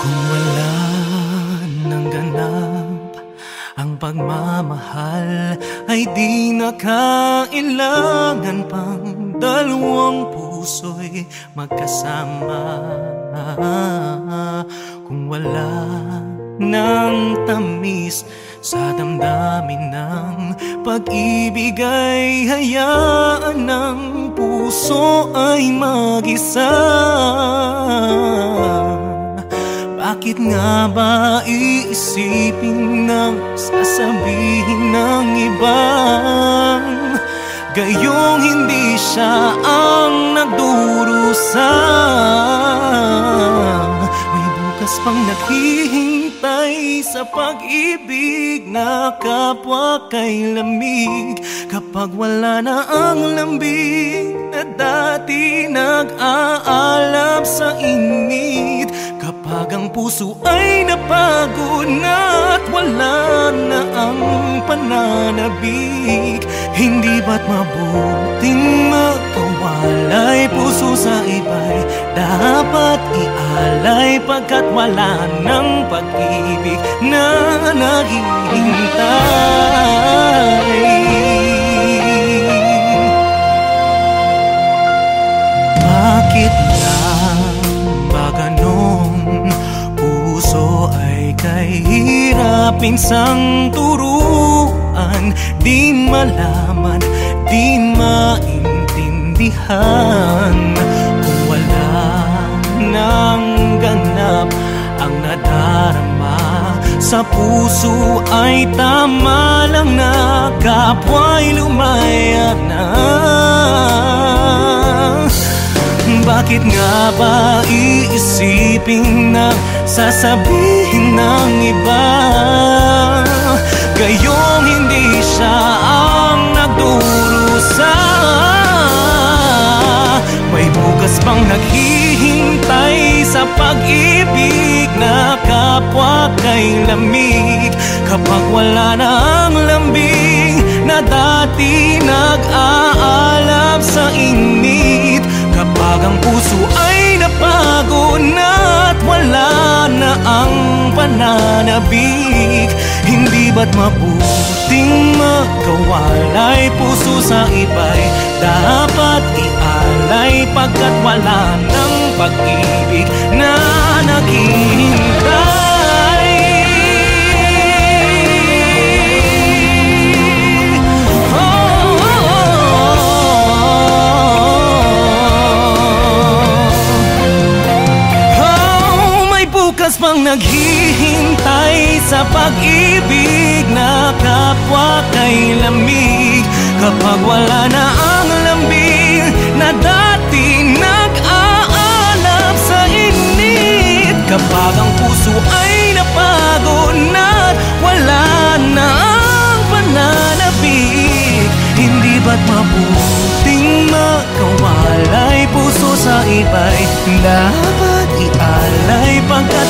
Kung wala nang ganap ang pagmamahal, ay di na kailangan pang dalawang puso'y magkasama. Kung wala nang tamis sa damdamin ng pag-ibig, ay hayaan ng puso ay mag-isa. Bakit nga ba iisipin ng sasabihin ng ibang gayong hindi siya ang nagdurusa? May bukas pang naghihintay sa pag-ibig na kapwa kay lamig. Kapag wala na ang lambing na dati nag-aalab sa init, kapag ang puso ay napagod na at wala na ang pananabik, hindi ba't mabuting magkawalay? Puso sa iba'y dapat ialay, pagkat wala ng pag-ibig na naghihintay. Bakit lang ba ganun? Puso ay kahirapin sang turuan, di malaman, di maintindihan. Kung wala nang ganap ang nadarama sa puso, ay tama lang na kapwa'y lumaya na. Bakit nga ba iisipin na sasabihin ng iba gayong hindi siya ang nagdurusa? May bukas pang naghihintay sa pag-ibig na kapwa kay lamig. Kapag wala na ang lambing na dati nag-aalab sa init, kapag ang puso ay napagod na at wala na ang pananabik, hindi ba't mabuting magkawalay? Puso sa iba'y dapat ialay, pagkat wala ng pag-ibig na naghihintay. Bukas pang naghihintay sa pag-ibig na kapwa kay lamig. Kapag wala na ang lambing na dati nag-aalab sa init, kapag ang puso ay napagod na at wala na ang pananabik, hindi ba't mabuting magkawalay? Puso sa iba'y dapat ialay, pagkat